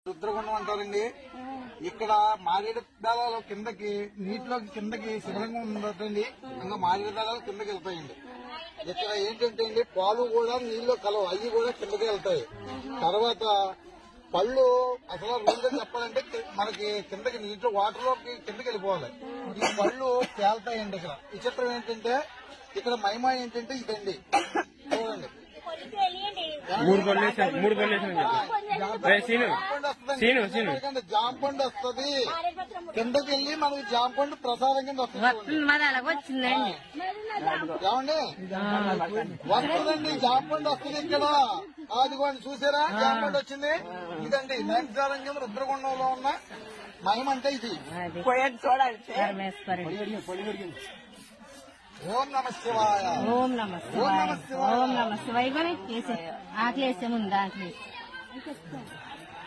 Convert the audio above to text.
రుద్రగుండం అంటారండి. ఇక్కడ మారేడు దళాలు కిందకి నీటిలోకి కిందకి శివలింగం ఉందండి. ఇంకా మారేడు దళాలు కిందకి వెళ్తాయండి. ఇక్కడ ఏంటంటే అండి పాలు కూడా నీళ్ళు కలవు, అవి కూడా కిందకి వెళ్తాయి. తర్వాత పళ్ళు అసలు రోజుగా చెప్పాలంటే మనకి కిందకి నీటిలో వాటర్ లోకి కిందకి వెళ్ళిపోవాలి. ఈ పళ్ళు తేలుతాయండి. ఇక్కడ విచిత్రం ఏంటంటే ఇక్కడ మహిమ ఏంటంటే ఇదండి, చూడండి. జాంపండు వస్తుంది కిందకి వెళ్ళి మనకి జాంపండు ప్రసాదం కింద వస్తుంది. ఏమండి వస్తుందండి, జాంపండు వస్తుంది ఇక్కడ. అదిగోండి చూసారా, జాంపండు వచ్చింది. ఇదండి నైన్సారం కింద రుద్రగుండంలో ఉన్న మహిమ అంటే ఇది. ఓం నమ శివాయ. ఓం నమ శివాయ. ఓం నమ శివాయ. ఆకలేసే ముందు ఆకలేసి